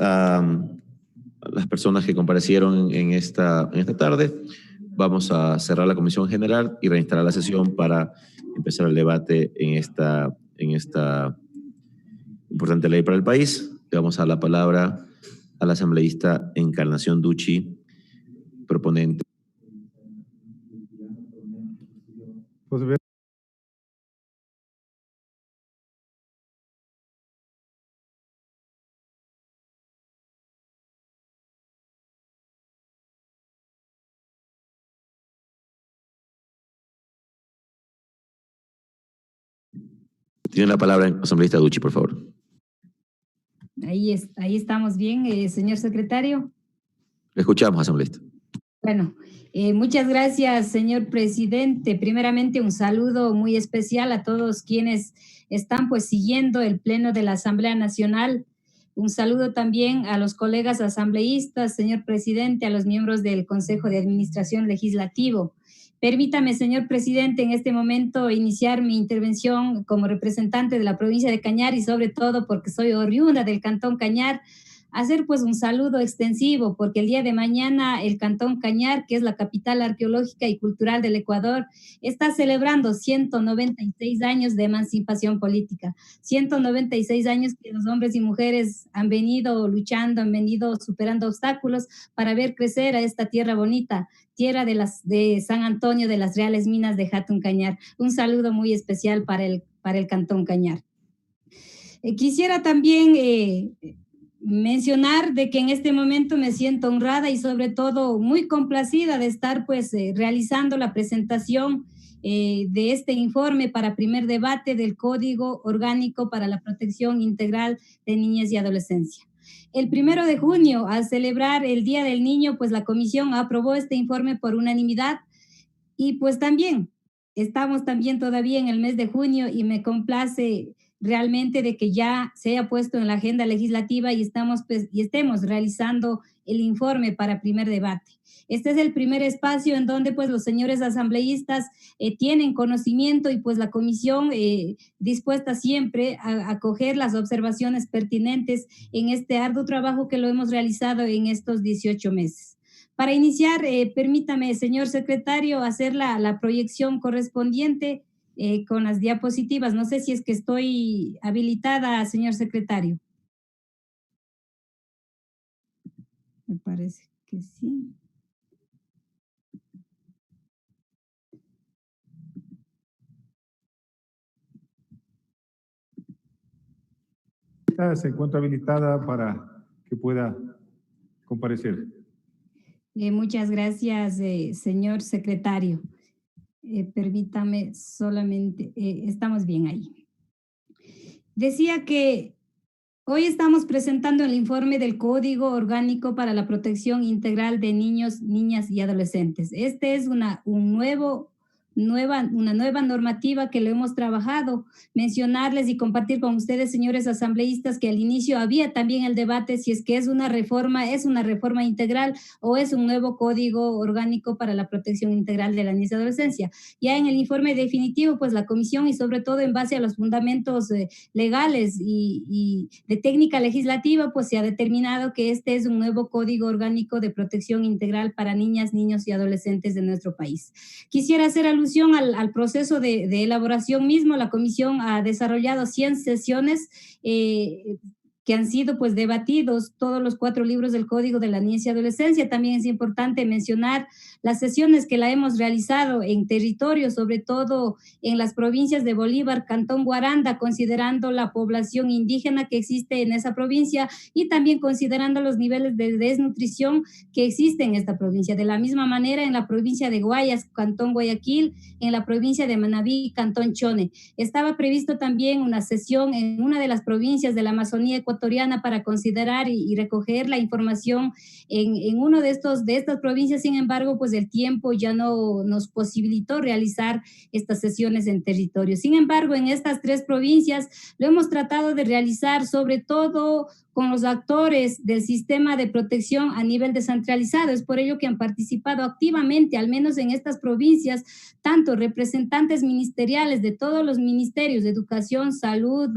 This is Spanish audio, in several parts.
a las personas que comparecieron en esta tarde. Vamos a cerrar la comisión general y reinstalar la sesión para empezar el debate en esta importante ley para el país. Le vamos a dar la palabra a la asambleísta Encarnación Ducci, proponente. Tiene la palabra asambleísta Ducci, por favor. Ahí estamos bien, señor secretario. Le escuchamos, asambleísta. Bueno, muchas gracias, señor presidente. Primeramente, un saludo muy especial a todos quienes están pues siguiendo el pleno de la Asamblea Nacional. Un saludo también a los colegas asambleístas, señor presidente, a los miembros del Consejo de Administración Legislativo. Permítame, señor presidente, en este momento iniciar mi intervención como representante de la provincia de Cañar y sobre todo porque soy oriunda del Cantón Cañar, hacer pues un saludo extensivo porque el día de mañana el Cantón Cañar, que es la capital arqueológica y cultural del Ecuador, está celebrando 196 años de emancipación política, 196 años que los hombres y mujeres han venido luchando, han venido superando obstáculos para ver crecer a esta tierra bonita, tierra de San Antonio de las Reales Minas de Jatun Cañar. Un saludo muy especial para el Cantón Cañar. Quisiera también mencionar de que en este momento me siento honrada y sobre todo muy complacida de estar pues realizando la presentación de este informe para primer debate del Código Orgánico para la Protección Integral de Niñez y Adolescencia. El 1 de junio, al celebrar el Día del Niño, pues la comisión aprobó este informe por unanimidad y pues también estamos también todavía en el mes de junio y me complace realmente de que ya se haya puesto en la agenda legislativa y estemos realizando el informe para primer debate. Este es el primer espacio en donde pues los señores asambleístas tienen conocimiento y pues la comisión dispuesta siempre a acoger las observaciones pertinentes en este arduo trabajo que lo hemos realizado en estos 18 meses. Para iniciar, permítame, señor secretario, hacer la proyección correspondiente con las diapositivas. No sé si es que estoy habilitada, señor secretario. Me parece que sí. Se encuentra habilitada para que pueda comparecer. Muchas gracias, señor secretario. Permítame solamente, estamos bien ahí. Decía que hoy estamos presentando el informe del Código Orgánico para la Protección Integral de Niños, Niñas y Adolescentes. Este es una nueva normativa que lo hemos trabajado. Mencionarles y compartir con ustedes, señores asambleístas, que al inicio había también el debate si es que es una reforma integral o es un nuevo Código Orgánico para la Protección Integral de la Niñez y Adolescencia. Ya en el informe definitivo, pues la comisión y sobre todo en base a los fundamentos legales y de técnica legislativa, pues se ha determinado que este es un nuevo Código Orgánico de Protección Integral para niñas, niños y adolescentes de nuestro país. Quisiera hacer alusión al proceso de elaboración mismo. La comisión ha desarrollado 100 sesiones que han sido pues debatidos todos los 4 libros del Código de la Niñez y Adolescencia. También es importante mencionar las sesiones que la hemos realizado en territorio, sobre todo en las provincias de Bolívar, Cantón Guaranda, considerando la población indígena que existe en esa provincia y también considerando los niveles de desnutrición que existen en esta provincia. De la misma manera, en la provincia de Guayas, Cantón Guayaquil, en la provincia de Manabí, Cantón Chone. Estaba previsto también una sesión en una de las provincias de la Amazonía ecuatoriana para considerar y recoger la información en uno de estas provincias. Sin embargo, pues el tiempo ya no nos posibilitó realizar estas sesiones en territorio. Sin embargo, en estas 3 provincias lo hemos tratado de realizar sobre todo con los actores del sistema de protección a nivel descentralizado. Es por ello que han participado activamente, al menos en estas provincias, tanto representantes ministeriales de todos los ministerios de Educación, Salud,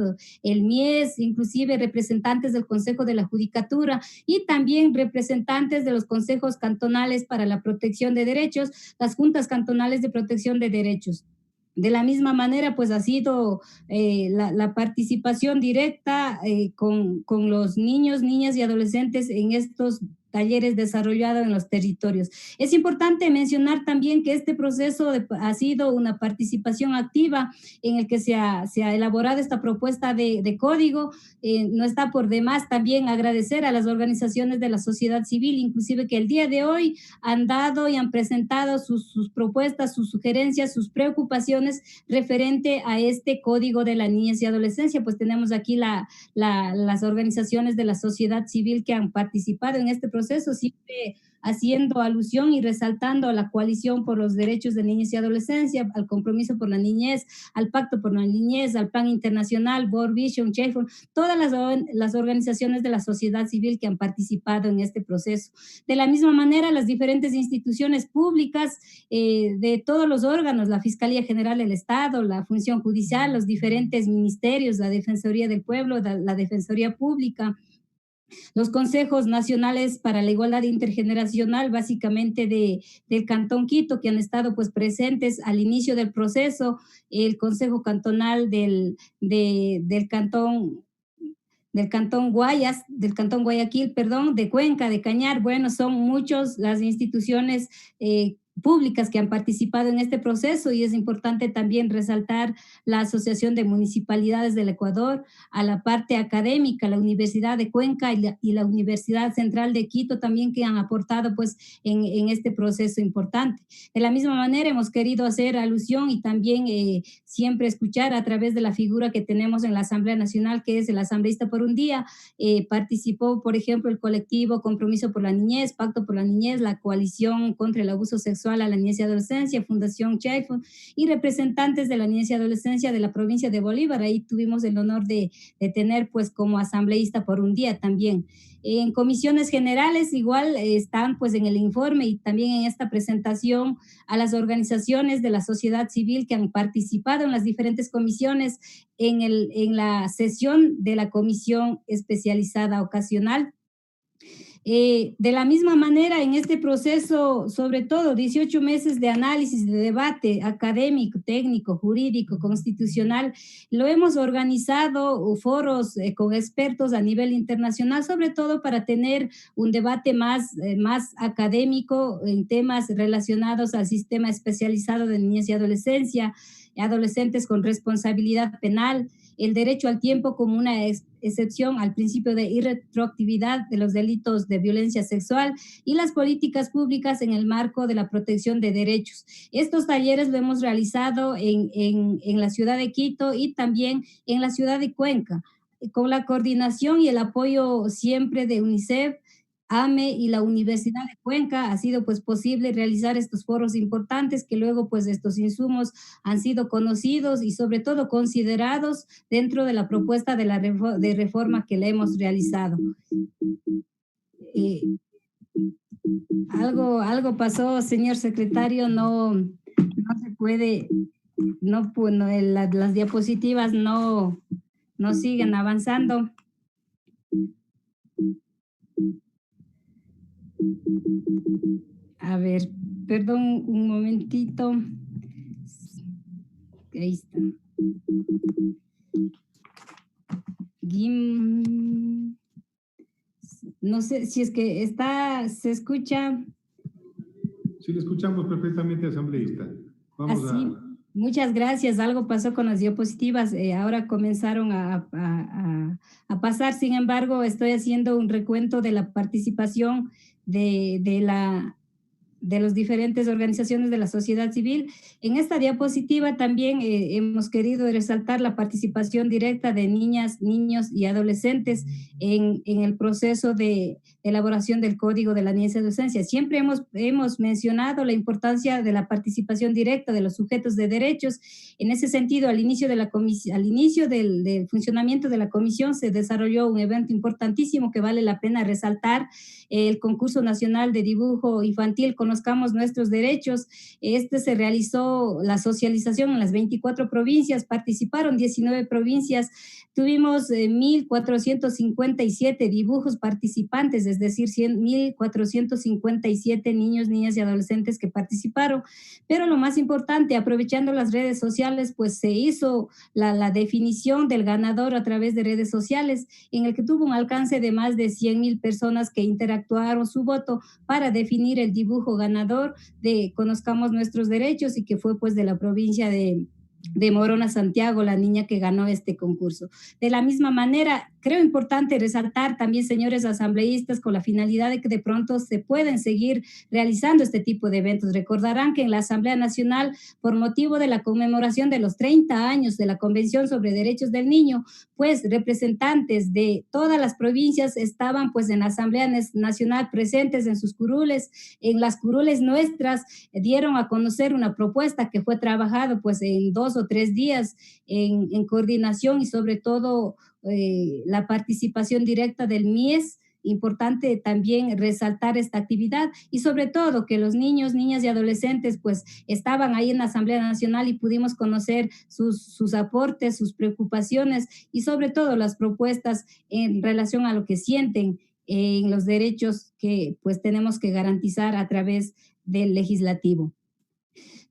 el MIES, inclusive representantes del Consejo de la Judicatura y también representantes de los consejos cantonales para la protección de derechos, las juntas cantonales de protección de derechos. De la misma manera, pues ha sido la participación directa con los niños, niñas y adolescentes en estos talleres desarrollados en los territorios. Es importante mencionar también que este proceso ha sido una participación activa en el que se ha elaborado esta propuesta de código. No está por demás también agradecer a las organizaciones de la sociedad civil, inclusive que el día de hoy han dado y han presentado sus propuestas, sus sugerencias, sus preocupaciones referente a este código de la niñez y adolescencia. Pues tenemos aquí las organizaciones de la sociedad civil que han participado en este proceso, siempre haciendo alusión y resaltando a la coalición por los derechos de niñez y adolescencia, al compromiso por la niñez, al pacto por la niñez, al plan internacional, World Vision, Chefon, todas las organizaciones de la sociedad civil que han participado en este proceso. De la misma manera, las diferentes instituciones públicas de todos los órganos, la Fiscalía General del Estado, la Función Judicial, los diferentes ministerios, la Defensoría del Pueblo, la Defensoría Pública, los consejos nacionales para la igualdad intergeneracional, básicamente del Cantón Quito, que han estado pues presentes al inicio del proceso, el Consejo Cantonal del Cantón Guayaquil, perdón, de Cuenca, de Cañar. Bueno, son muchas las instituciones públicas que han participado en este proceso y es importante también resaltar la Asociación de Municipalidades del Ecuador, a la parte académica, la Universidad de Cuenca y la Universidad Central de Quito también, que han aportado pues en este proceso importante. De la misma manera hemos querido hacer alusión y también siempre escuchar a través de la figura que tenemos en la Asamblea Nacional, que es el asambleísta por un día. Participó, por ejemplo, el colectivo Compromiso por la Niñez, Pacto por la Niñez, la Coalición contra el Abuso Sexual a la Niñez y Adolescencia, Fundación Chefon, y representantes de la niñez y adolescencia de la provincia de Bolívar. Ahí tuvimos el honor de tener pues como asambleísta por un día también. En comisiones generales igual están pues en el informe y también en esta presentación a las organizaciones de la sociedad civil que han participado en las diferentes comisiones en la sesión de la Comisión Especializada Ocasional. De la misma manera, en este proceso, sobre todo 18 meses de análisis, de debate académico, técnico, jurídico, constitucional, lo hemos organizado foros con expertos a nivel internacional, sobre todo para tener un debate más académico en temas relacionados al sistema especializado de niñez y adolescencia, adolescentes con responsabilidad penal, el derecho al tiempo como una excepción al principio de irretroactividad de los delitos de violencia sexual y las políticas públicas en el marco de la protección de derechos. Estos talleres lo hemos realizado en la ciudad de Quito y también en la ciudad de Cuenca, con la coordinación y el apoyo siempre de UNICEF, AME y la Universidad de Cuenca. Ha sido pues posible realizar estos foros importantes que luego pues estos insumos han sido conocidos y sobre todo considerados dentro de la propuesta de reforma que le hemos realizado. Algo pasó, señor secretario, no se puede, las diapositivas no siguen avanzando. A ver, perdón, un momentito. Ahí está. No sé si es que se escucha. Sí, le escuchamos perfectamente, asambleísta. Muchas gracias. Algo pasó con las diapositivas. Ahora comenzaron a pasar. Sin embargo, estoy haciendo un recuento de la participación de de las diferentes organizaciones de la sociedad civil. En esta diapositiva también hemos querido resaltar la participación directa de niñas, niños y adolescentes en el proceso de elaboración del Código de la Niñez y Adolescencia. Siempre hemos mencionado la importancia de la participación directa de los sujetos de derechos. En ese sentido, al inicio del funcionamiento de la comisión se desarrolló un evento importantísimo que vale la pena resaltar, el concurso nacional de dibujo infantil Conozcamos Nuestros Derechos. Este se realizó la socialización en las 24 provincias, participaron 19 provincias, tuvimos 1.457 dibujos participantes, es decir, 1.457 niños, niñas y adolescentes que participaron. Pero lo más importante, aprovechando las redes sociales, pues se hizo la definición del ganador a través de redes sociales, en el que tuvo un alcance de más de 100.000 personas que interactuaron su voto para definir el dibujo ganador de Conozcamos Nuestros Derechos, y que fue pues de la provincia de Morona Santiago, la niña que ganó este concurso. De la misma manera, creo importante resaltar también, señores asambleístas, con la finalidad de que de pronto se pueden seguir realizando este tipo de eventos. Recordarán que en la Asamblea Nacional, por motivo de la conmemoración de los 30 años de la Convención sobre Derechos del Niño, pues representantes de todas las provincias estaban pues en la Asamblea Nacional presentes en sus curules. En las curules nuestras dieron a conocer una propuesta que fue trabajada pues en 2 o 3 días en coordinación, y sobre todo la participación directa del MIES. Importante también resaltar esta actividad, y sobre todo que los niños, niñas y adolescentes pues estaban ahí en la Asamblea Nacional y pudimos conocer sus aportes, sus preocupaciones y sobre todo las propuestas en relación a lo que sienten en los derechos que pues tenemos que garantizar a través del legislativo.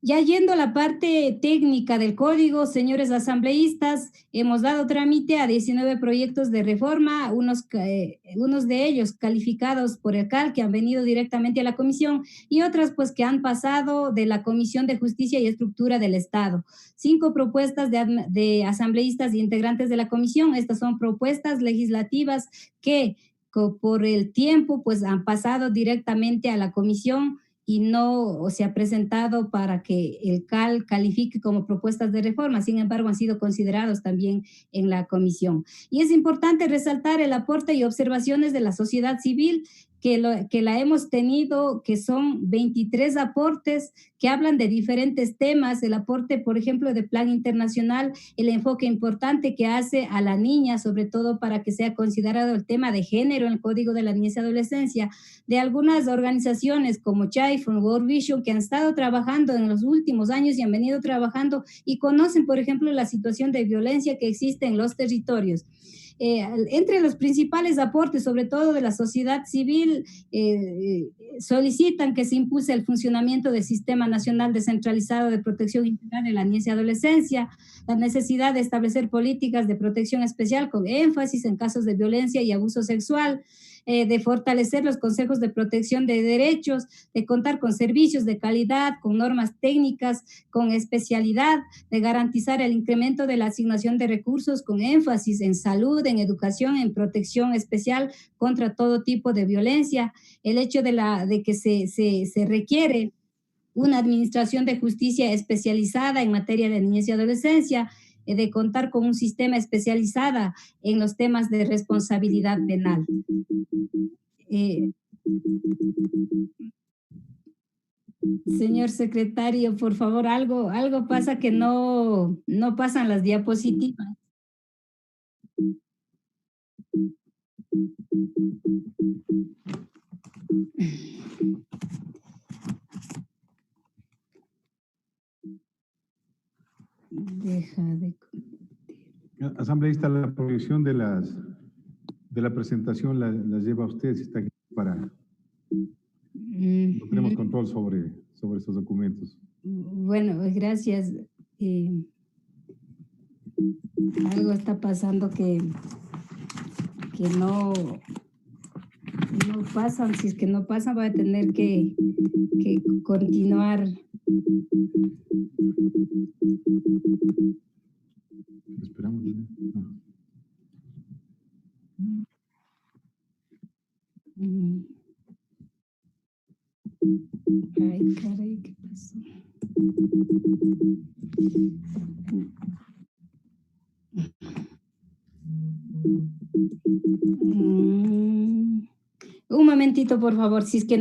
Ya yendo a la parte técnica del código, señores asambleístas, hemos dado trámite a 19 proyectos de reforma, unos de ellos calificados por el CAL, que han venido directamente a la comisión, y otras pues que han pasado de la Comisión de Justicia y Estructura del Estado. 5 propuestas de asambleístas y integrantes de la comisión. Estas son propuestas legislativas que por el tiempo pues han pasado directamente a la comisión y no se ha presentado para que el CAL califique como propuestas de reforma. Sin embargo, han sido considerados también en la comisión. Y es importante resaltar el aporte y observaciones de la sociedad civil, que la hemos tenido, que son 23 aportes que hablan de diferentes temas. El aporte, por ejemplo, de Plan Internacional, el enfoque importante que hace a la niña, sobre todo para que sea considerado el tema de género en el Código de la Niñez y Adolescencia, de algunas organizaciones como Chaifon, World Vision, que han estado trabajando en los últimos años y han venido trabajando y conocen, por ejemplo, la situación de violencia que existe en los territorios. Entre los principales aportes, sobre todo de la sociedad civil, solicitan que se impulse el funcionamiento del Sistema Nacional Descentralizado de Protección Integral de la Niñez y Adolescencia, la necesidad de establecer políticas de protección especial con énfasis en casos de violencia y abuso sexual, de fortalecer los consejos de protección de derechos, de contar con servicios de calidad, con normas técnicas, con especialidad, de garantizar el incremento de la asignación de recursos con énfasis en salud, en educación, en protección especial contra todo tipo de violencia, el hecho de que se requiere una administración de justicia especializada en materia de niñez y adolescencia, de contar con un sistema especializado en los temas de responsabilidad penal. Señor secretario, por favor, algo pasa que no pasan las diapositivas. Deja de... Asambleísta, la proyección de la presentación la lleva usted, si está aquí para... No tenemos control sobre esos documentos. Bueno, gracias. Algo está pasando que no pasan. Si es que no pasan, voy a tener que continuar. Esperamos. No. Ay, caray, ¿qué pasó? Un momentito, por favor. Si es que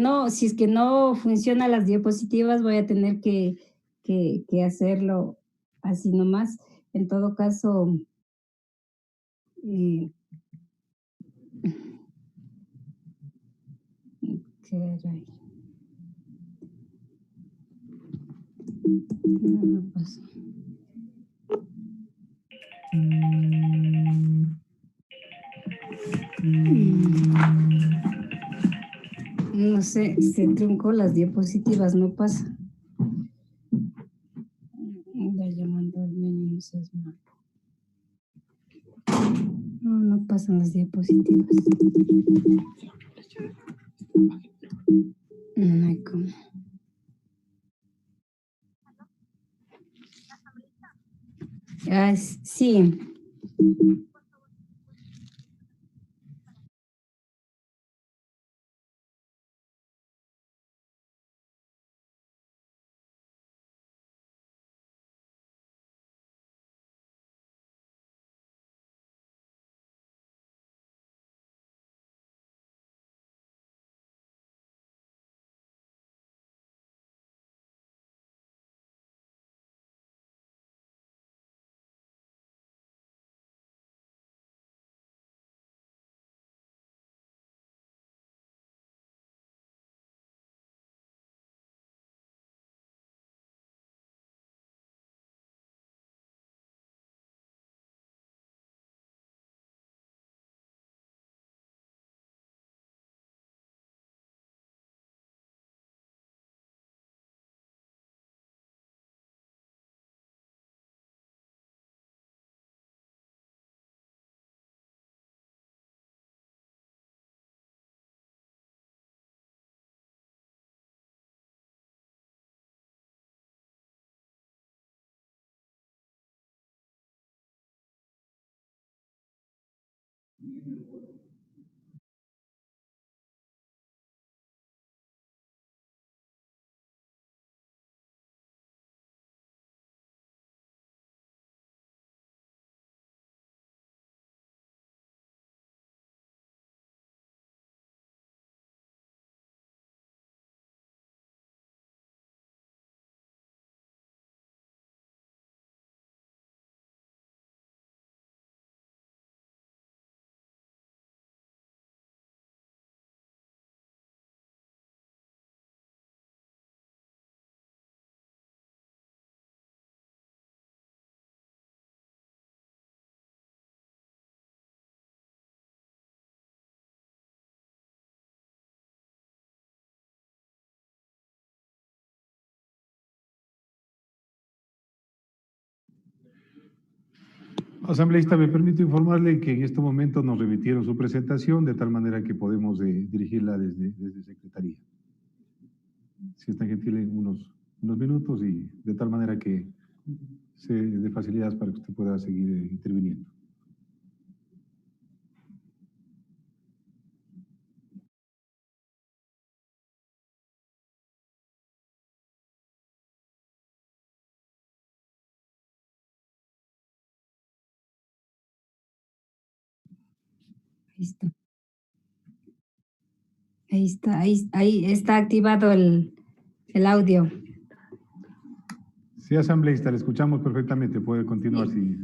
no funcionan las diapositivas, voy a tener que hacerlo así nomás. En todo caso, eh, caray, no pasa. No sé, se truncó las diapositivas, no pasa. Ya llamando al niño, no seas malo. No, no pasan las diapositivas. No hay cómo. Ah, sí. Asambleísta, me permito informarle que en este momento nos remitieron su presentación de tal manera que podemos dirigirla desde Secretaría. Si es tan gentil, en unos minutos y de tal manera que se dé facilidades para que usted pueda seguir interviniendo. Ahí está. Ahí está, ahí está activado el audio. Sí, asambleísta, le escuchamos perfectamente. Puede continuar si...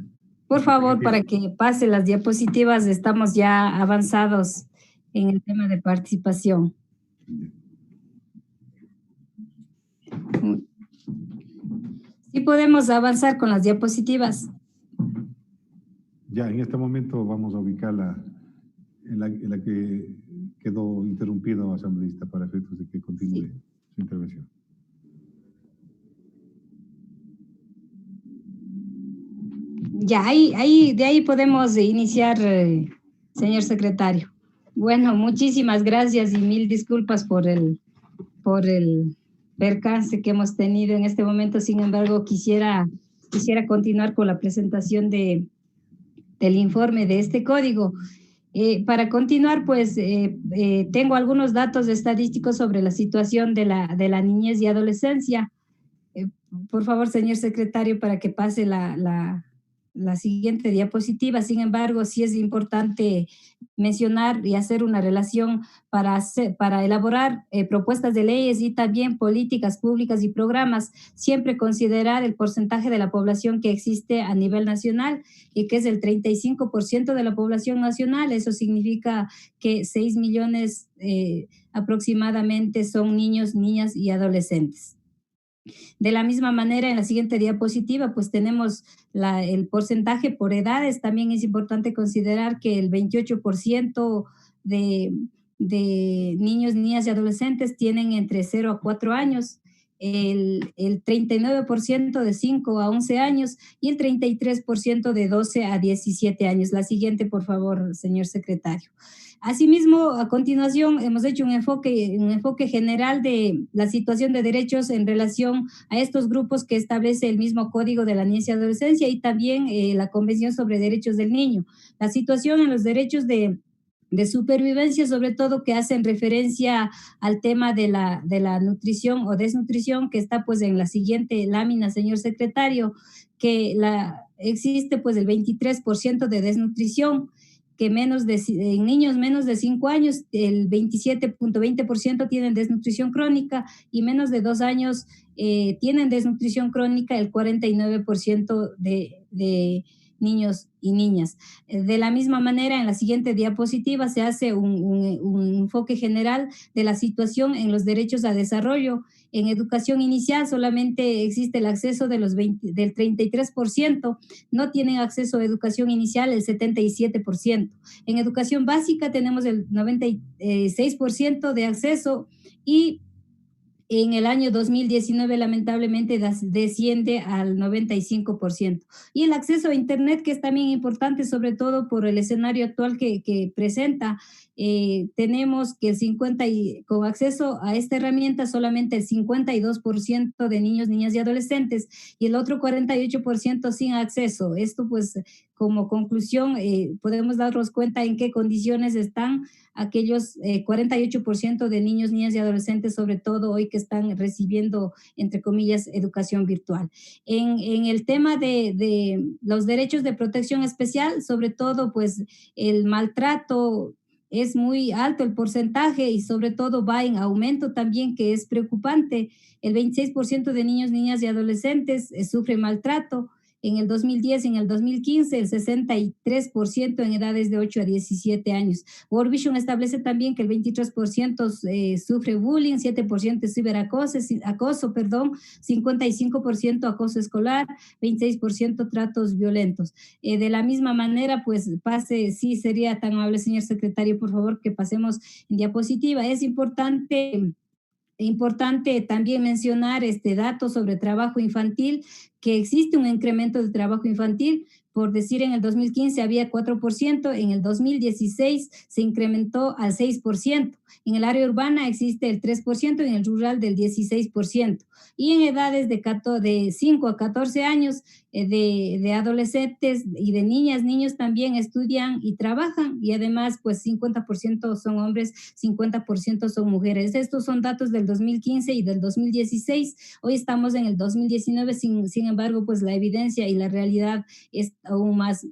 Por favor, para que pase las diapositivas, estamos ya avanzados en el tema de participación. Sí podemos avanzar con las diapositivas. Ya, en este momento vamos a ubicarla en la que quedó interrumpido, asambleísta, para efectos de que continúe su intervención. Ya, de ahí podemos iniciar, señor secretario. Bueno, muchísimas gracias y mil disculpas por el percance que hemos tenido en este momento. Sin embargo, quisiera continuar con la presentación del informe de este código. Para continuar, pues tengo algunos datos estadísticos sobre la situación de la niñez y adolescencia. Eh, por favor, señor secretario, para que pase la siguiente diapositiva. Sin embargo, sí es importante mencionar y hacer una relación para elaborar propuestas de leyes y también políticas públicas y programas, siempre considerar el porcentaje de la población que existe a nivel nacional y que es el 35% de la población nacional. Eso significa que 6 millones aproximadamente son niños, niñas y adolescentes. De la misma manera, en la siguiente diapositiva, pues tenemos el porcentaje por edades. También es importante considerar que el 28% de niños, niñas y adolescentes tienen entre 0 a 4 años, el 39% de 5 a 11 años y el 33% de 12 a 17 años. La siguiente, por favor, señor secretario. Asimismo, a continuación, hemos hecho un enfoque general de la situación de derechos en relación a estos grupos que establece el mismo Código de la Niñez y Adolescencia y también la Convención sobre Derechos del Niño. La situación en los derechos de supervivencia, sobre todo que hacen referencia al tema de la nutrición o desnutrición, que está pues en la siguiente lámina, señor secretario, que existe pues el 23% de desnutrición, que en niños menos de 5 años, el 27.20% tienen desnutrición crónica y menos de 2 años tienen desnutrición crónica el 49% de niños y niñas. De la misma manera, en la siguiente diapositiva se hace un enfoque general de la situación en los derechos a desarrollo. En educación inicial solamente existe el acceso del 33%, no tienen acceso a educación inicial el 77%. En educación básica tenemos el 96% de acceso y en el año 2019 lamentablemente desciende al 95%. Y el acceso a Internet, que es también importante, sobre todo por el escenario actual que presenta, tenemos que con acceso a esta herramienta solamente el 52% de niños, niñas y adolescentes y el otro 48% sin acceso. Esto pues como conclusión podemos darnos cuenta en qué condiciones están aquellos 48% de niños, niñas y adolescentes, sobre todo hoy que están recibiendo, entre comillas, educación virtual. En el tema de los derechos de protección especial, sobre todo, pues el maltrato es muy alto el porcentaje y sobre todo va en aumento también, que es preocupante. El 26% de niños, niñas y adolescentes sufren maltrato. En el 2010 y en el 2015, el 63% en edades de 8 a 17 años. World Vision establece también que el 23% sufre bullying, 7% ciberacoso, 55% acoso escolar, 26% tratos violentos. De la misma manera, pues sí sería tan amable, señor secretario, por favor, que pasemos en diapositiva. Es importante también mencionar este dato sobre trabajo infantil, que existe un incremento de trabajo infantil. Por decir, en el 2015 había 4%, en el 2016 se incrementó al 6%. En el área urbana existe el 3%, en el rural del 16%. Y en edades de 5 a 14 años de adolescentes y de niñas, niños también estudian y trabajan y además pues 50% son hombres, 50% son mujeres. Estos son datos del 2015 y del 2016. Hoy estamos en el 2019, sin embargo pues la evidencia y la realidad es aún más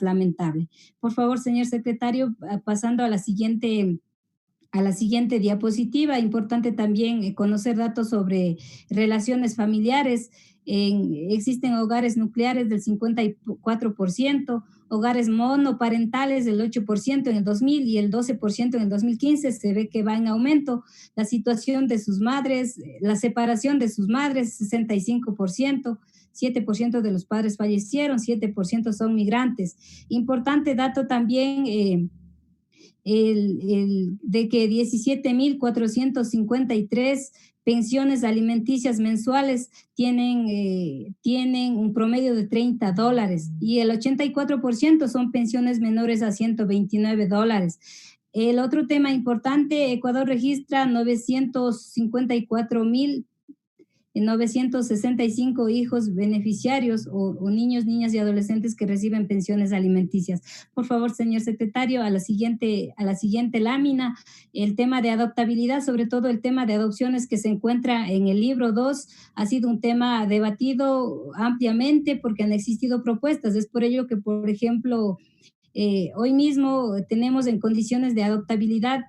lamentable. Por favor, señor secretario, pasando a la siguiente diapositiva. Importante también conocer datos sobre relaciones familiares. Existen hogares nucleares del 54%, hogares monoparentales del 8% en el 2000 y el 12% en el 2015. Se ve que va en aumento. La situación de sus madres, la separación de sus madres, 65%. 7% de los padres fallecieron, 7% son migrantes. Importante dato también de que 17.453 pensiones alimenticias mensuales tienen un promedio de $30 y el 84% son pensiones menores a $129. El otro tema importante, Ecuador registra 954.000 965 hijos beneficiarios o niños, niñas y adolescentes que reciben pensiones alimenticias. Por favor, señor secretario, a la siguiente lámina, el tema de adoptabilidad, sobre todo el tema de adopciones que se encuentra en el libro 2, ha sido un tema debatido ampliamente porque han existido propuestas. Es por ello que, por ejemplo, hoy mismo tenemos en condiciones de adoptabilidad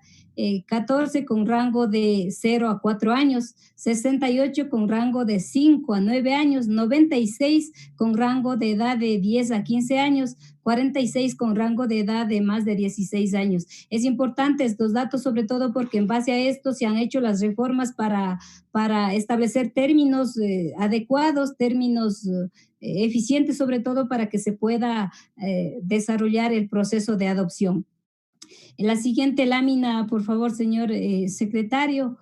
14 con rango de 0 a 4 años, 68 con rango de 5 a 9 años, 96 con rango de edad de 10 a 15 años, 46 con rango de edad de más de 16 años. Es importante estos datos, sobre todo porque en base a esto se han hecho las reformas para establecer términos adecuados, términos eficientes, sobre todo para que se pueda desarrollar el proceso de adopción. En la siguiente lámina, por favor, señor secretario,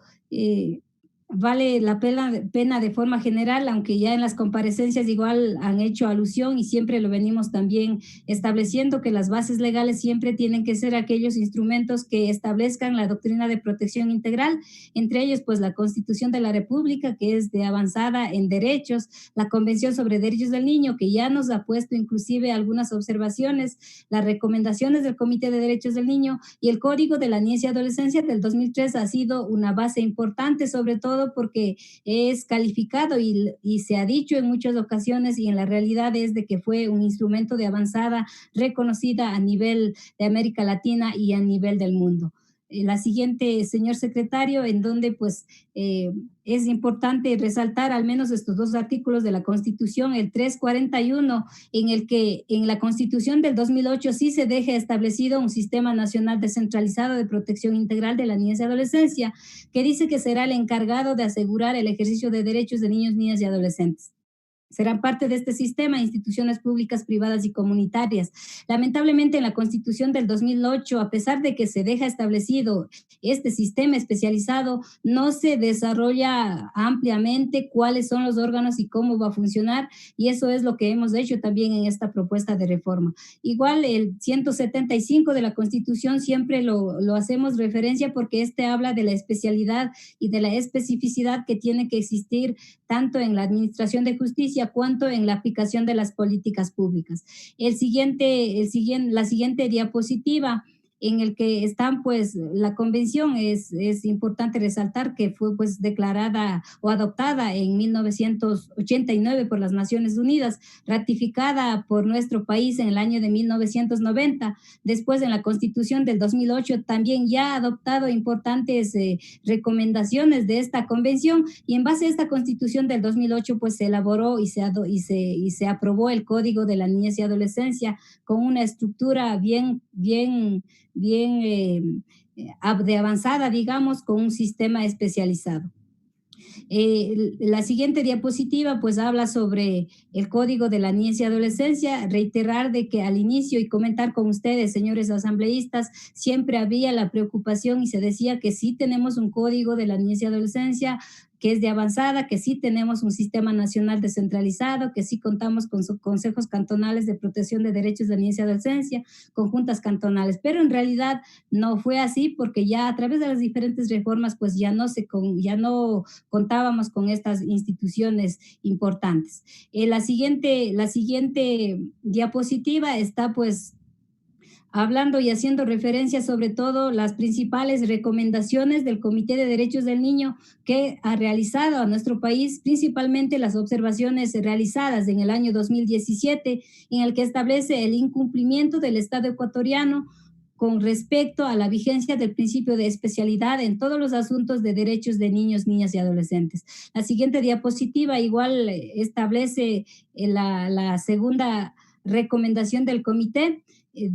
vale la pena de forma general, aunque ya en las comparecencias igual han hecho alusión y siempre lo venimos también estableciendo, que las bases legales siempre tienen que ser aquellos instrumentos que establezcan la doctrina de protección integral, entre ellos pues la Constitución de la República, que es de avanzada en derechos, la Convención sobre Derechos del Niño, que ya nos ha puesto inclusive algunas observaciones, las recomendaciones del Comité de Derechos del Niño y el Código de la Niñez y Adolescencia del 2003 ha sido una base importante, sobre todo porque es calificado y se ha dicho en muchas ocasiones y en la realidad es de que fue un instrumento de avanzada reconocida a nivel de América Latina y a nivel del mundo. La siguiente, señor secretario, en donde pues es importante resaltar al menos estos dos artículos de la Constitución, el 341, en el que en la Constitución del 2008 sí se deja establecido un sistema nacional descentralizado de protección integral de la niñez y adolescencia, que dice que será el encargado de asegurar el ejercicio de derechos de niños, niñas y adolescentes. Serán parte de este sistema instituciones públicas, privadas y comunitarias. Lamentablemente, en la Constitución del 2008, a pesar de que se deja establecido este sistema especializado, no se desarrolla ampliamente cuáles son los órganos y cómo va a funcionar, y eso es lo que hemos hecho también en esta propuesta de reforma. Igual, el 175 de la Constitución siempre lo hacemos referencia porque este habla de la especialidad y de la especificidad que tiene que existir tanto en la administración de justicia cuanto en la aplicación de las políticas públicas. La siguiente diapositiva, en el que están pues la convención, es importante resaltar que fue pues declarada o adoptada en 1989 por las Naciones Unidas, ratificada por nuestro país en el año de 1990, después en la Constitución del 2008 también ya ha adoptado importantes recomendaciones de esta convención, y en base a esta Constitución del 2008 pues se elaboró y se aprobó el Código de la Niñez y Adolescencia con una estructura bien de avanzada, digamos, con un sistema especializado. La siguiente diapositiva pues habla sobre el Código de la Niñez y Adolescencia. Reiterar de que al inicio y comentar con ustedes, señores asambleístas, siempre había la preocupación y se decía que sí tenemos un Código de la Niñez y Adolescencia que es de avanzada, que sí tenemos un sistema nacional descentralizado, que sí contamos con consejos cantonales de protección de derechos de niñez y adolescencia, con juntas cantonales, pero en realidad no fue así porque ya a través de las diferentes reformas pues ya no contábamos con estas instituciones importantes. La siguiente diapositiva está pues hablando y haciendo referencia sobre todo las principales recomendaciones del Comité de Derechos del Niño que ha realizado a nuestro país, principalmente las observaciones realizadas en el año 2017, en el que establece el incumplimiento del Estado ecuatoriano con respecto a la vigencia del principio de especialidad en todos los asuntos de derechos de niños, niñas y adolescentes. La siguiente diapositiva igual establece la segunda recomendación del comité,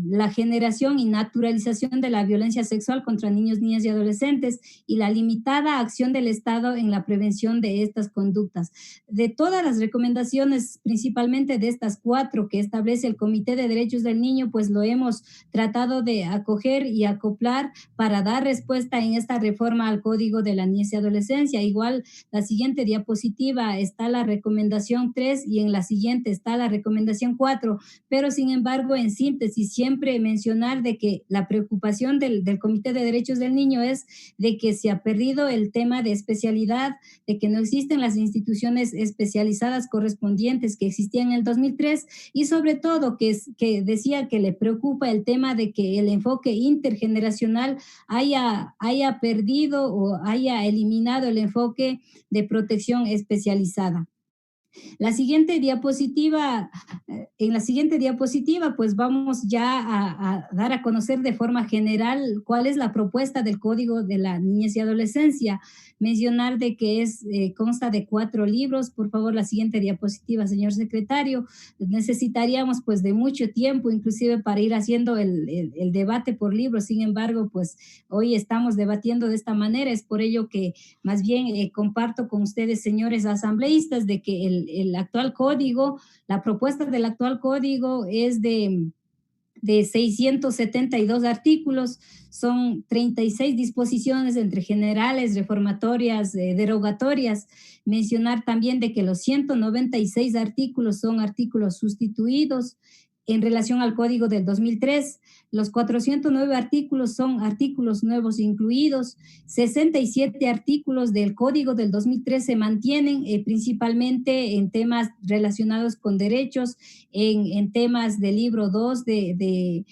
la generación y naturalización de la violencia sexual contra niños, niñas y adolescentes y la limitada acción del Estado en la prevención de estas conductas. De todas las recomendaciones, principalmente de estas 4 que establece el Comité de Derechos del Niño, pues lo hemos tratado de acoger y acoplar para dar respuesta en esta reforma al Código de la Niñez y Adolescencia. Igual, la siguiente diapositiva está la recomendación 3 y en la siguiente está la recomendación 4, pero sin embargo, en síntesis, siempre mencionar de que la preocupación del Comité de Derechos del Niño es de que se ha perdido el tema de especialidad, de que no existen las instituciones especializadas correspondientes que existían en el 2003 y sobre todo que decía que le preocupa el tema de que el enfoque intergeneracional haya perdido o haya eliminado el enfoque de protección especializada. En la siguiente diapositiva, pues vamos ya a dar a conocer de forma general cuál es la propuesta del Código de la Niñez y Adolescencia. Mencionar de que consta de 4 libros. Por favor, la siguiente diapositiva, señor secretario. Necesitaríamos pues de mucho tiempo, inclusive para ir haciendo el debate por libros. Sin embargo, pues hoy estamos debatiendo de esta manera. Es por ello que más bien comparto con ustedes, señores asambleístas, de que el actual código, la propuesta del actual código es de 672 artículos, son 36 disposiciones entre generales, reformatorias, derogatorias. Mencionar también de que los 196 artículos son artículos sustituidos en relación al código del 2003. Los 409 artículos son artículos nuevos incluidos. 67 artículos del código del 2003 se mantienen principalmente en temas relacionados con derechos, en temas del libro 2 de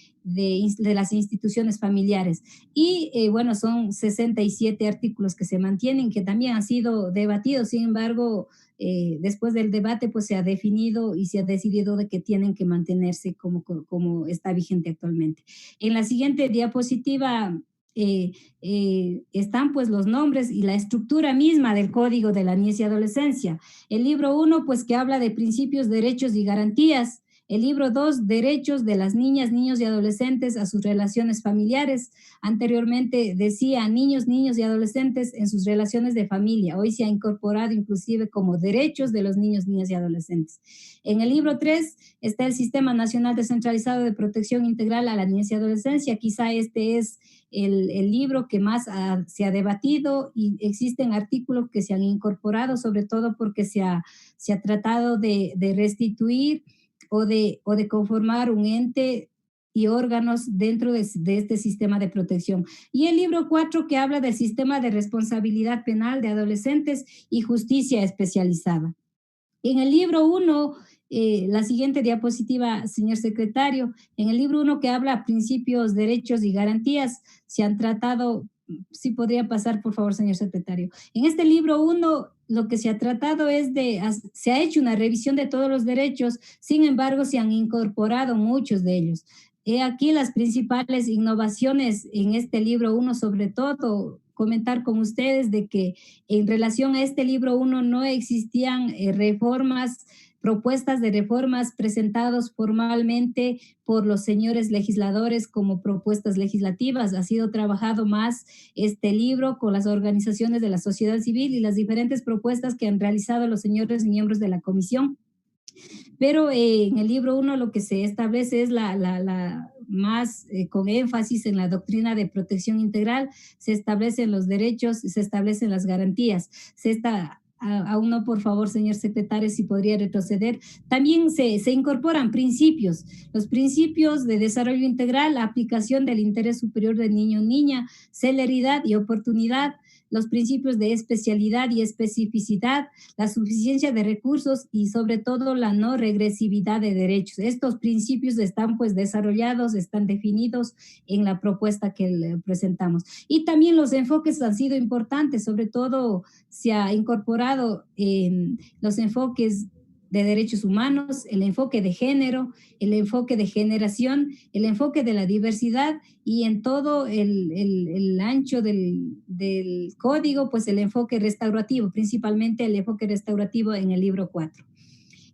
las instituciones familiares. Y bueno, son 67 artículos que se mantienen, que también han sido debatidos. Sin embargo, después del debate pues se ha definido y se ha decidido de que tienen que mantenerse como está vigente actualmente. En la siguiente diapositiva están pues los nombres y la estructura misma del Código de la Niñez y Adolescencia. El libro 1 pues que habla de principios, derechos y garantías. El libro 2, derechos de las niñas, niños y adolescentes a sus relaciones familiares. Anteriormente decía niños y adolescentes en sus relaciones de familia. Hoy se ha incorporado inclusive como derechos de los niños, niñas y adolescentes. En el libro 3 está el Sistema Nacional Descentralizado de Protección Integral a la Niñez y Adolescencia. Quizá este es el libro que más se ha debatido y existen artículos que se han incorporado, sobre todo porque se ha tratado de restituir o de conformar un ente y órganos dentro de este sistema de protección. Y el libro 4 que habla del sistema de responsabilidad penal de adolescentes y justicia especializada. En el libro 1, la siguiente diapositiva, señor secretario, en el libro 1 que habla principios, derechos y garantías, se han tratado, sí podría pasar por favor, señor secretario. En este libro 1, lo que se ha tratado es se ha hecho una revisión de todos los derechos, sin embargo, se han incorporado muchos de ellos. He aquí las principales innovaciones en este libro 1, sobre todo comentar con ustedes de que en relación a este libro 1 no existían propuestas de reformas presentadas formalmente por los señores legisladores como propuestas legislativas. Ha sido trabajado más este libro con las organizaciones de la sociedad civil y las diferentes propuestas que han realizado los señores miembros de la comisión. Pero en el libro 1 lo que se establece es la más con énfasis en la doctrina de protección integral, se establecen los derechos, se establecen las garantías. Aún no, por favor, señor secretario, si podría retroceder. También se incorporan principios, los principios de desarrollo integral, la aplicación del interés superior del niño o niña, celeridad y oportunidad, los principios de especialidad y especificidad, la suficiencia de recursos y sobre todo la no regresividad de derechos. Estos principios están pues desarrollados, están definidos en la propuesta que le presentamos. Y también los enfoques han sido importantes, sobre todo se ha incorporado en los enfoques de derechos humanos, el enfoque de género, el enfoque de generación, el enfoque de la diversidad y en todo el ancho del código, pues el enfoque restaurativo, principalmente el enfoque restaurativo en el libro 4.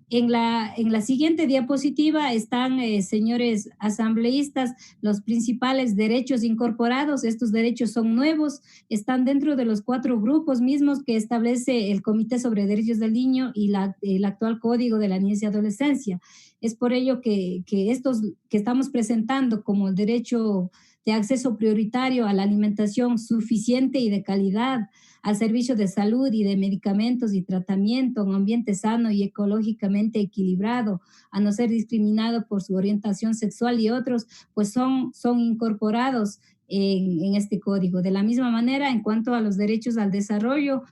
En la siguiente diapositiva están, señores asambleístas, los principales derechos incorporados. Estos derechos son nuevos, están dentro de los 4 grupos mismos que establece el Comité sobre Derechos del Niño y el actual Código de la Niñez y Adolescencia. Es por ello que estos que estamos presentando como el derecho de acceso prioritario a la alimentación suficiente y de calidad, al servicio de salud y de medicamentos y tratamiento, un ambiente sano y ecológicamente equilibrado, a no ser discriminado por su orientación sexual y otros, pues son incorporados en este código. De la misma manera, en cuanto a los derechos al desarrollo,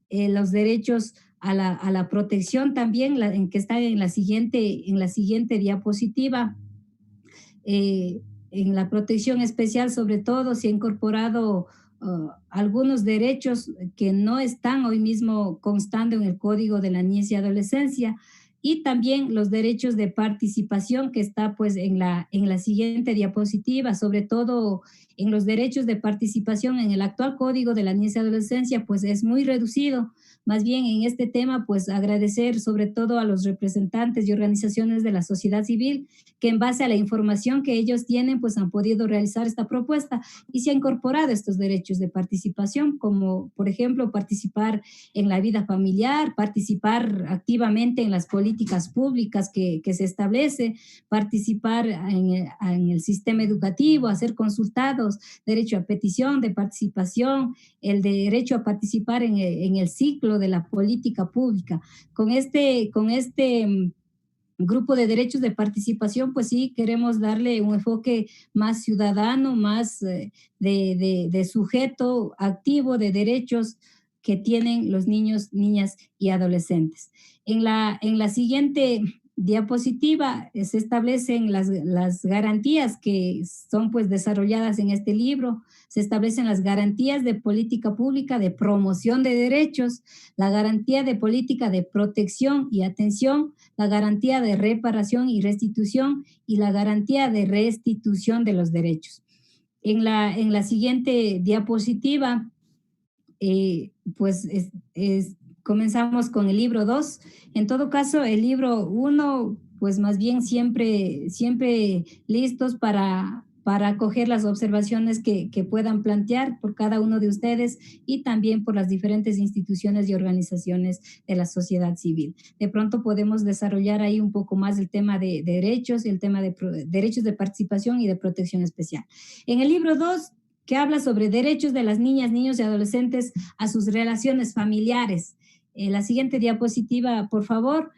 los derechos a la protección también, en que está en la siguiente diapositiva. En la protección especial, sobre todo, se ha incorporado algunos derechos que no están hoy mismo constando en el Código de la Niñez y Adolescencia, y también los derechos de participación que está pues en la siguiente diapositiva, sobre todo en los derechos de participación en el actual Código de la Niñez y Adolescencia, pues es muy reducido. Más bien en este tema, pues agradecer sobre todo a los representantes y organizaciones de la sociedad civil que en base a la información que ellos tienen, pues han podido realizar esta propuesta y se ha incorporado estos derechos de participación, como por ejemplo participar en la vida familiar, participar activamente en las políticas públicas que se establece, participar en el sistema educativo, a ser consultados, derecho a petición de participación, el derecho a participar en el ciclo de la política pública. Con este grupo de derechos de participación, pues sí, queremos darle un enfoque más ciudadano, más de sujeto activo de derechos que tienen los niños, niñas y adolescentes. En la siguiente diapositiva se establecen las garantías que son pues desarrolladas en este libro. Se establecen las garantías de política pública de promoción de derechos, la garantía de política de protección y atención, la garantía de reparación y restitución y la garantía de restitución de los derechos. En la siguiente diapositiva, pues comenzamos con el libro 2. En todo caso, el libro 1, pues más bien siempre listos para acoger las observaciones que puedan plantear por cada uno de ustedes y también por las diferentes instituciones y organizaciones de la sociedad civil. De pronto podemos desarrollar ahí un poco más el tema de derechos y el tema de derechos de participación y de protección especial. En el libro 2, que habla sobre derechos de las niñas, niños y adolescentes a sus relaciones familiares. La siguiente diapositiva, por favor.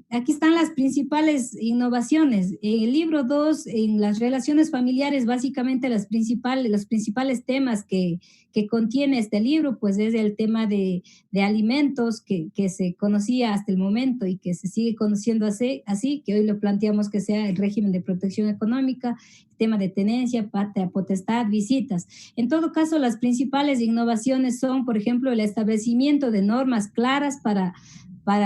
Aquí están las principales innovaciones. En el libro 2, en las relaciones familiares, básicamente los principales temas que contiene este libro, pues es el tema de alimentos que se conocía hasta el momento y que se sigue conociendo así, que hoy lo planteamos que sea el régimen de protección económica, el tema de tenencia, patria potestad, visitas. En todo caso, las principales innovaciones son, por ejemplo, el establecimiento de normas claras para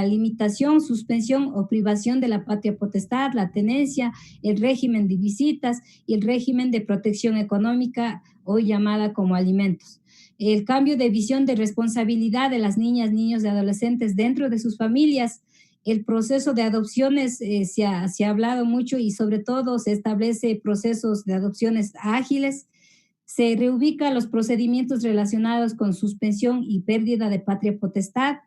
limitación, suspensión o privación de la patria potestad, la tenencia, el régimen de visitas y el régimen de protección económica, hoy llamada como alimentos. El cambio de visión de responsabilidad de las niñas, niños y adolescentes dentro de sus familias. El proceso de adopciones se ha hablado mucho y sobre todo se establece procesos de adopciones ágiles. Se reubica los procedimientos relacionados con suspensión y pérdida de patria potestad.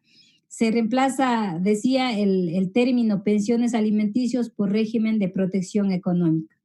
Se reemplaza, decía, el término pensiones alimenticios por régimen de protección económica.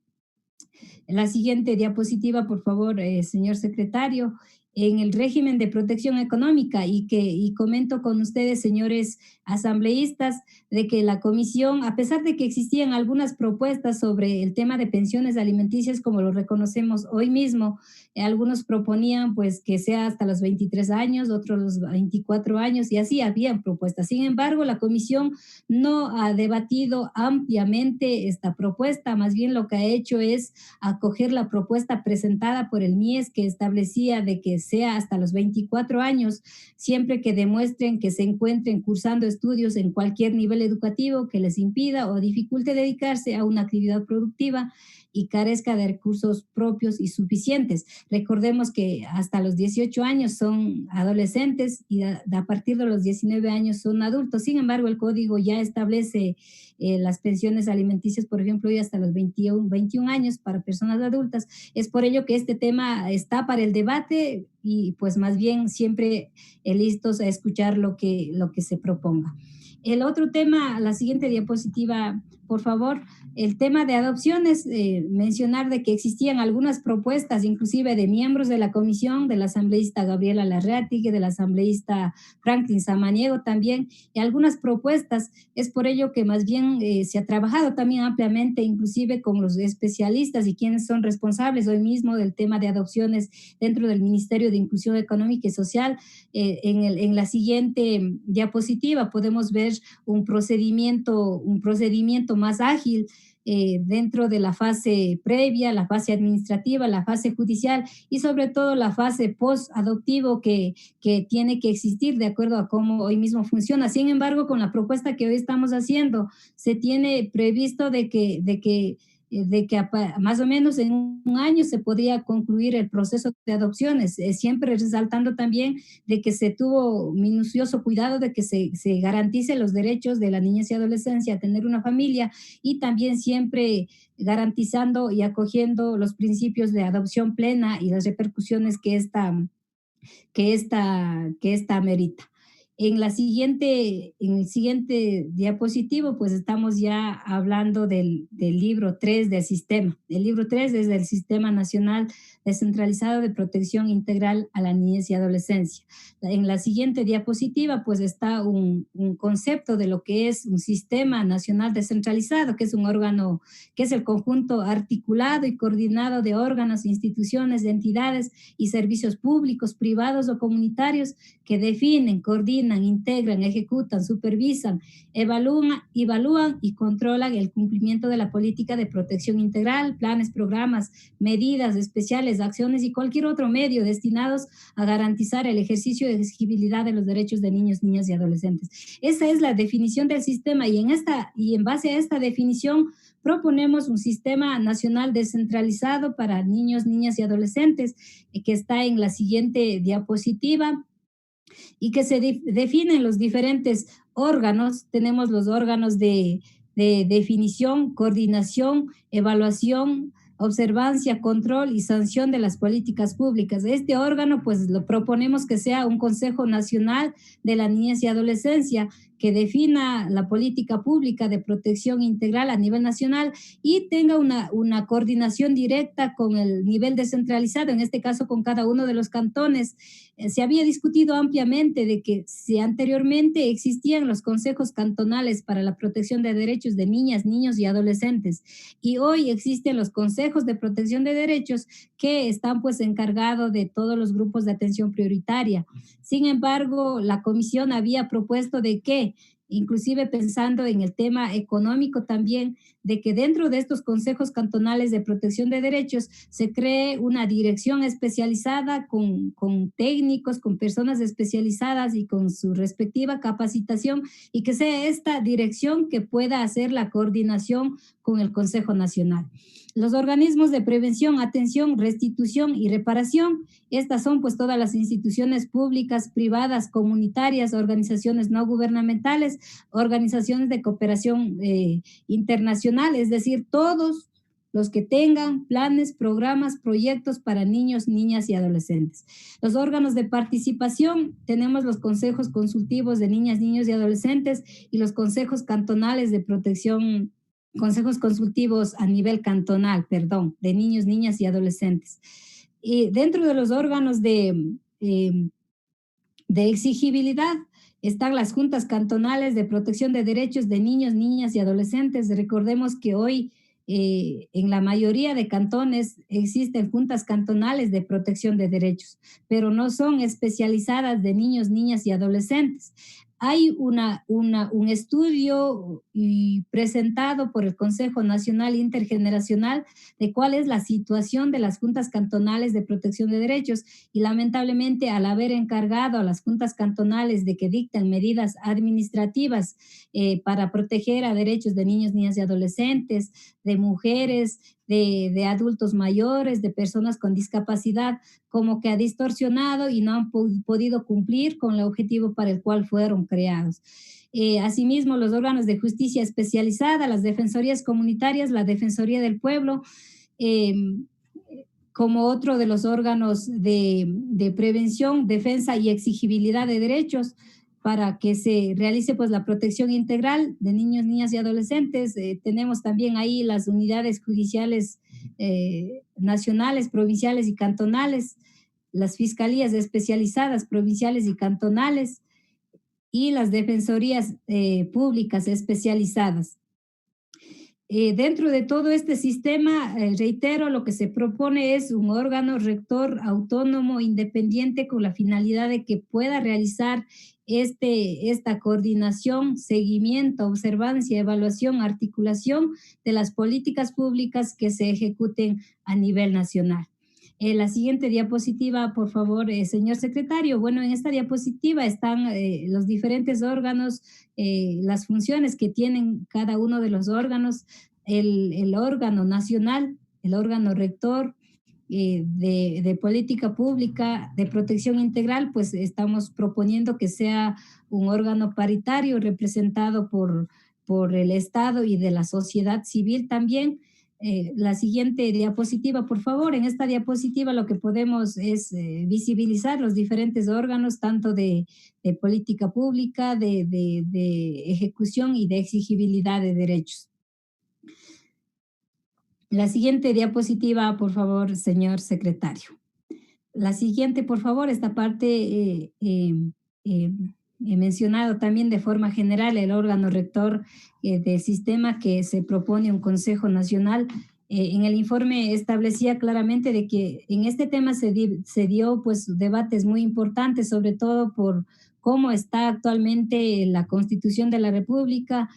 En la siguiente diapositiva, por favor, señor secretario. En el régimen de protección económica y comento con ustedes, señores asambleístas, de que la comisión, a pesar de que existían algunas propuestas sobre el tema de pensiones alimenticias, como lo reconocemos hoy mismo, algunos proponían pues que sea hasta los 23 años, otros los 24 años y así habían propuestas. Sin embargo, la comisión no ha debatido ampliamente esta propuesta, más bien lo que ha hecho es acoger la propuesta presentada por el MIES que establecía de que sea hasta los 24 años, siempre que demuestren que se encuentren cursando estudios en cualquier nivel educativo que les impida o dificulte dedicarse a una actividad productiva y carezca de recursos propios y suficientes. Recordemos que hasta los 18 años son adolescentes y a partir de los 19 años son adultos. Sin embargo, el código ya establece las pensiones alimenticias, por ejemplo, y hasta los 21 años para personas adultas. Es por ello que este tema está para el debate y pues más bien siempre listos a escuchar lo que se proponga. El otro tema, la siguiente diapositiva, por favor, el tema de adopciones, mencionar de que existían algunas propuestas, inclusive de miembros de la comisión, de la asambleísta Gabriela Larratique, de la asambleísta Franklin Samaniego también, y algunas propuestas. Es por ello que más bien se ha trabajado también ampliamente, inclusive con los especialistas y quienes son responsables hoy mismo del tema de adopciones dentro del Ministerio de Inclusión Económica y Social. En la siguiente diapositiva podemos ver un procedimiento más ágil dentro de la fase previa, la fase administrativa, la fase judicial y sobre todo la fase post-adoptivo que tiene que existir de acuerdo a cómo hoy mismo funciona. Sin embargo, con la propuesta que hoy estamos haciendo, se tiene previsto de que más o menos en un año se podría concluir el proceso de adopciones, siempre resaltando también de que se tuvo minucioso cuidado de que se garantice los derechos de la niñez y adolescencia a tener una familia y también siempre garantizando y acogiendo los principios de adopción plena y las repercusiones que esta amerita. En el siguiente diapositivo, pues estamos ya hablando del libro 3 del sistema. El libro 3 es del Sistema Nacional Descentralizado de Protección Integral a la Niñez y Adolescencia. En la siguiente diapositiva, pues está un concepto de lo que es un Sistema Nacional Descentralizado, que es un órgano, que es el conjunto articulado y coordinado de órganos, instituciones, entidades y servicios públicos, privados o comunitarios que definen, coordinan, integran, ejecutan, supervisan, evalúan y controlan el cumplimiento de la política de protección integral, planes, programas, medidas especiales, acciones y cualquier otro medio destinados a garantizar el ejercicio de exigibilidad de los derechos de niños, niñas y adolescentes. Esa es la definición del sistema y en base a esta definición proponemos un sistema nacional descentralizado para niños, niñas y adolescentes que está en la siguiente diapositiva y que se definen los diferentes órganos. Tenemos los órganos de definición, coordinación, evaluación, observancia, control y sanción de las políticas públicas. Este órgano, pues lo proponemos que sea un Consejo Nacional de la Niñez y Adolescencia que defina la política pública de protección integral a nivel nacional y tenga una coordinación directa con el nivel descentralizado, en este caso con cada uno de los cantones. Se había discutido ampliamente de que si anteriormente existían los consejos cantonales para la protección de derechos de niñas, niños y adolescentes y hoy existen los consejos de protección de derechos que están pues encargados de todos los grupos de atención prioritaria. Sin embargo, la comisión había propuesto de que, inclusive pensando en el tema económico también, de que dentro de estos consejos cantonales de protección de derechos se cree una dirección especializada con técnicos, con personas especializadas y con su respectiva capacitación y que sea esta dirección que pueda hacer la coordinación con el Consejo Nacional. Los organismos de prevención, atención, restitución y reparación, estas son pues todas las instituciones públicas, privadas, comunitarias, organizaciones no gubernamentales, organizaciones de cooperación internacional, es decir, todos los que tengan planes, programas, proyectos para niños, niñas y adolescentes. Los órganos de participación, tenemos los consejos consultivos de niñas, niños y adolescentes y los consejos cantonales de protección, consejos consultivos a nivel cantonal, de niños, niñas y adolescentes. Y dentro de los órganos de exigibilidad están las juntas cantonales de protección de derechos de niños, niñas y adolescentes. Recordemos que hoy en la mayoría de cantones existen juntas cantonales de protección de derechos, pero no son especializadas de niños, niñas y adolescentes. Hay un estudio presentado por el Consejo Nacional Intergeneracional de cuál es la situación de las juntas cantonales de protección de derechos y lamentablemente al haber encargado a las juntas cantonales de que dicten medidas administrativas para proteger a derechos de niños, niñas y adolescentes, de mujeres, de adultos mayores, de personas con discapacidad, como que ha distorsionado y no han podido cumplir con el objetivo para el cual fueron creados. Asimismo, los órganos de justicia especializada, las defensorías comunitarias, la Defensoría del Pueblo, como otro de los órganos de prevención, defensa y exigibilidad de derechos, para que se realice pues la protección integral de niños, niñas y adolescentes. Tenemos también ahí las unidades judiciales nacionales, provinciales y cantonales, las fiscalías especializadas provinciales y cantonales y las defensorías públicas especializadas. Dentro de todo este sistema, reitero, lo que se propone es un órgano rector autónomo, independiente, con la finalidad de que pueda realizar esta coordinación, seguimiento, observancia, evaluación, articulación de las políticas públicas que se ejecuten a nivel nacional. La siguiente diapositiva, por favor, señor secretario. Bueno, en esta diapositiva están los diferentes órganos, las funciones que tienen cada uno de los órganos, el órgano nacional, el órgano rector de política pública, de protección integral, pues estamos proponiendo que sea un órgano paritario representado por el Estado y de la sociedad civil también. La siguiente diapositiva, por favor. En esta diapositiva lo que podemos es visibilizar los diferentes órganos, tanto de política pública, de ejecución y de exigibilidad de derechos. La siguiente diapositiva, por favor, señor secretario. La siguiente, por favor, esta parte he mencionado también de forma general el órgano rector del sistema, que se propone un Consejo Nacional. En el informe establecía claramente de que en este tema se dio pues debates muy importantes, sobre todo por cómo está actualmente la Constitución de la República,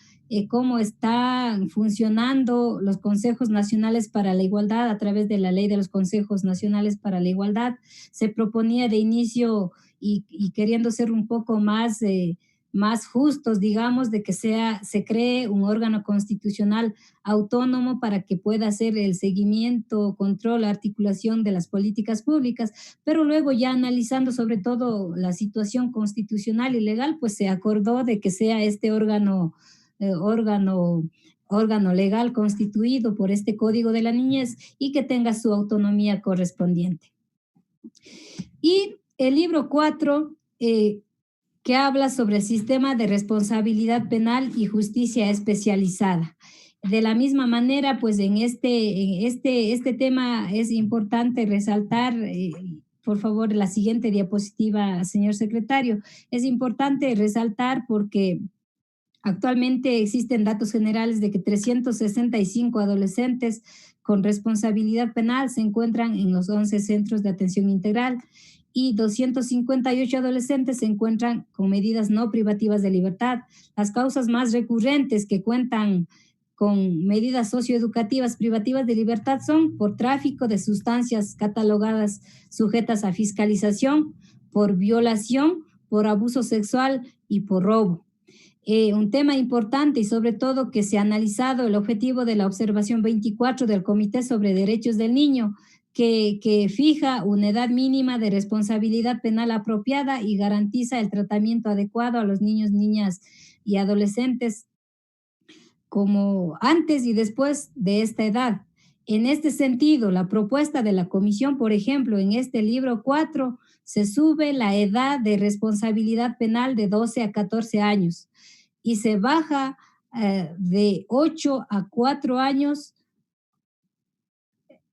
cómo están funcionando los consejos nacionales para la igualdad a través de la ley de los consejos nacionales para la igualdad. Se proponía de inicio y queriendo ser un poco más justos, digamos, de que se cree un órgano constitucional autónomo para que pueda hacer el seguimiento, control, articulación de las políticas públicas, pero luego ya analizando sobre todo la situación constitucional y legal, pues se acordó de que sea este órgano legal constituido por este Código de la Niñez y que tenga su autonomía correspondiente. Y el libro 4, que habla sobre el sistema de responsabilidad penal y justicia especializada. De la misma manera, pues en este tema es importante resaltar, por favor, la siguiente diapositiva, señor secretario. Es importante resaltar porque actualmente existen datos generales de que 365 adolescentes con responsabilidad penal se encuentran en los 11 centros de atención integral y 258 adolescentes se encuentran con medidas no privativas de libertad. Las causas más recurrentes que cuentan con medidas socioeducativas privativas de libertad son por tráfico de sustancias catalogadas sujetas a fiscalización, por violación, por abuso sexual y por robo. Un tema importante y sobre todo que se ha analizado el objetivo de la observación 24 del Comité sobre Derechos del Niño, que fija una edad mínima de responsabilidad penal apropiada y garantiza el tratamiento adecuado a los niños, niñas y adolescentes como antes y después de esta edad. En este sentido, la propuesta de la Comisión, por ejemplo, en este libro 4, se sube la edad de responsabilidad penal de 12 a 14 años y se baja de 8 a 4 años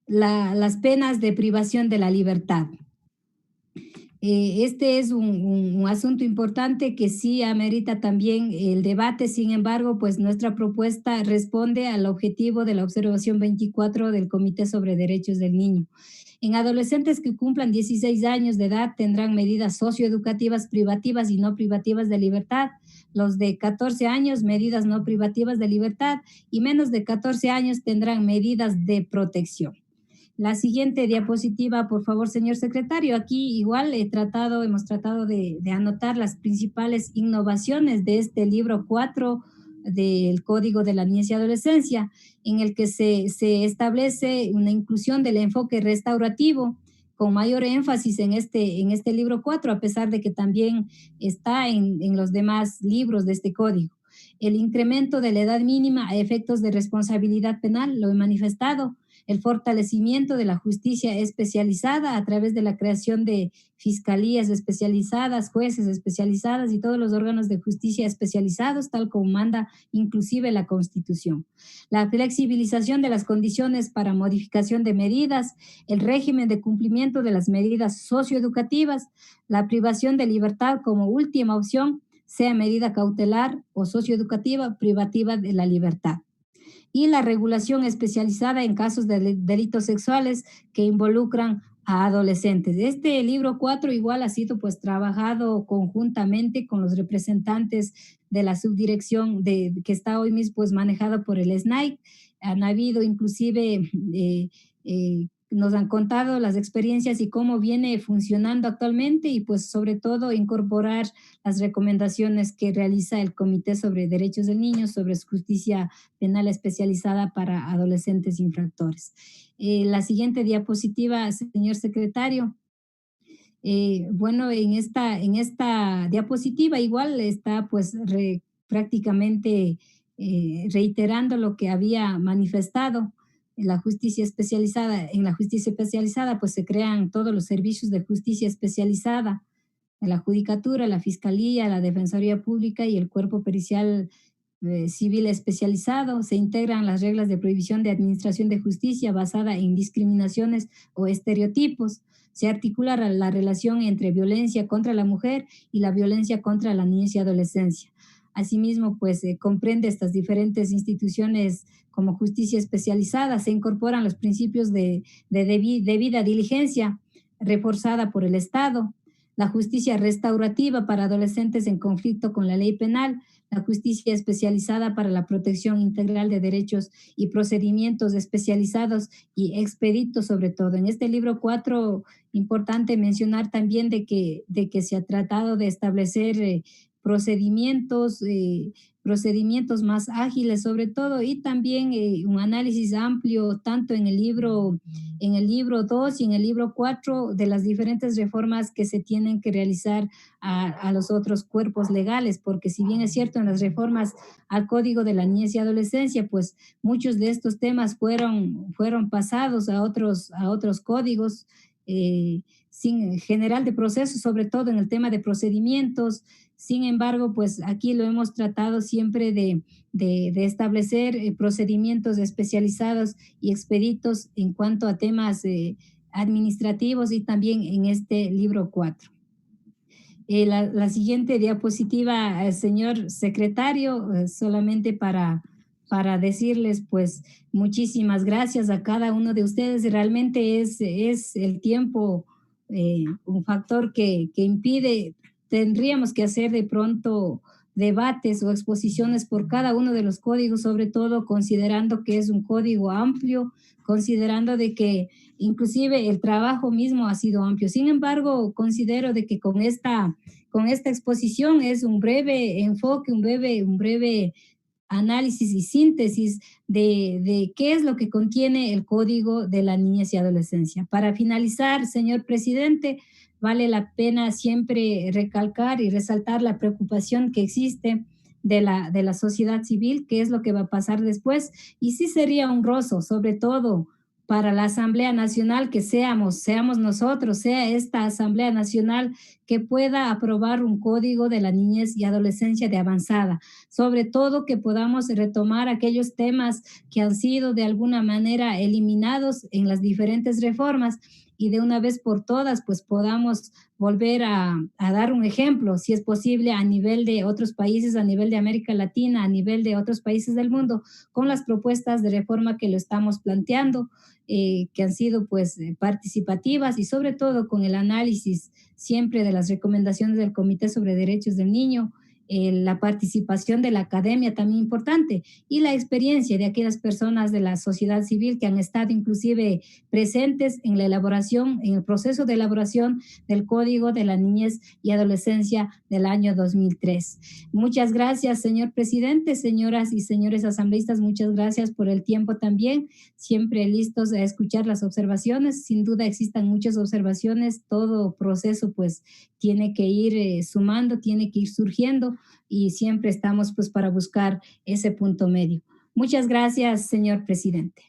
las penas de privación de la libertad. Este es un asunto importante que sí amerita también el debate. Sin embargo, pues nuestra propuesta responde al objetivo de la observación 24 del Comité sobre Derechos del Niño. En adolescentes que cumplan 16 años de edad tendrán medidas socioeducativas privativas y no privativas de libertad. Los de 14 años, medidas no privativas de libertad, y menos de 14 años tendrán medidas de protección. La siguiente diapositiva, por favor, señor secretario. Aquí igual hemos tratado de anotar las principales innovaciones de este libro 4 del Código de la Niñez y Adolescencia, en el que se establece una inclusión del enfoque restaurativo con mayor énfasis en este libro 4, a pesar de que también está en los demás libros de este código. El incremento de la edad mínima a efectos de responsabilidad penal, lo he manifestado. el fortalecimiento de la justicia especializada a través de la creación de fiscalías especializadas, jueces especializadas y todos los órganos de justicia especializados, tal como manda inclusive la Constitución. La flexibilización de las condiciones para modificación de medidas, el régimen de cumplimiento de las medidas socioeducativas, la privación de libertad como última opción, sea medida cautelar o socioeducativa, privativa de la libertad. Y la regulación especializada en casos de delitos sexuales que involucran a adolescentes. Este libro 4 igual ha sido pues trabajado conjuntamente con los representantes de la subdirección que está hoy mismo pues manejado por el SNAIC. Han habido inclusive nos han contado las experiencias y cómo viene funcionando actualmente y pues sobre todo incorporar las recomendaciones que realiza el Comité sobre Derechos del Niño sobre justicia penal especializada para adolescentes infractores. La siguiente diapositiva, señor secretario. Bueno, en esta diapositiva igual está pues prácticamente reiterando lo que había manifestado. En la justicia especializada pues se crean todos los servicios de justicia especializada, la judicatura, la fiscalía, la defensoría pública y el cuerpo pericial civil especializado. Se integran las reglas de prohibición de administración de justicia basada en discriminaciones o estereotipos. Se articula la relación entre violencia contra la mujer y la violencia contra la niñez y adolescencia. Asimismo, pues comprende estas diferentes instituciones como justicia especializada. Se incorporan los principios de debida diligencia reforzada por el Estado, la justicia restaurativa para adolescentes en conflicto con la ley penal, la justicia especializada para la protección integral de derechos y procedimientos especializados y expeditos sobre todo. En este libro 4, importante mencionar también de que se ha tratado de establecer procedimientos más ágiles sobre todo y también un análisis amplio tanto en el libro 2 y en el libro 4 de las diferentes reformas que se tienen que realizar a los otros cuerpos legales, porque si bien es cierto en las reformas al Código de la Niñez y Adolescencia, pues muchos de estos temas fueron pasados a otros códigos sin general de procesos, sobre todo en el tema de procedimientos. Sin embargo, pues aquí lo hemos tratado siempre de establecer procedimientos especializados y expeditos en cuanto a temas administrativos y también en este libro 4. La siguiente diapositiva, señor secretario, solamente para decirles pues muchísimas gracias a cada uno de ustedes. Realmente es el tiempo un factor que impide. Tendríamos que hacer de pronto debates o exposiciones por cada uno de los códigos, sobre todo considerando que es un código amplio, considerando de que inclusive el trabajo mismo ha sido amplio. Sin embargo, considero de que con esta exposición es un breve enfoque, un breve análisis y síntesis de qué es lo que contiene el Código de la Niñez y Adolescencia. Para finalizar, señor presidente, vale la pena siempre recalcar y resaltar la preocupación que existe de la sociedad civil, qué es lo que va a pasar después, y sí sería honroso, sobre todo para la Asamblea Nacional, que seamos nosotros, sea esta Asamblea Nacional que pueda aprobar un código de la niñez y adolescencia de avanzada, sobre todo que podamos retomar aquellos temas que han sido de alguna manera eliminados en las diferentes reformas y de una vez por todas pues podamos volver a dar un ejemplo, si es posible, a nivel de otros países, a nivel de América Latina, a nivel de otros países del mundo, con las propuestas de reforma que lo estamos planteando, que han sido pues participativas y sobre todo con el análisis siempre de las recomendaciones del Comité sobre Derechos del Niño, la participación de la academia también importante y la experiencia de aquellas personas de la sociedad civil que han estado inclusive presentes en la elaboración, en el proceso de elaboración del Código de la Niñez y Adolescencia del año 2003. Muchas gracias, señor presidente, señoras y señores asambleístas, muchas gracias por el tiempo también, siempre listos a escuchar las observaciones. Sin duda existan muchas observaciones, todo proceso pues tiene que ir sumando, tiene que ir surgiendo y siempre estamos pues para buscar ese punto medio. Muchas gracias, señor presidente.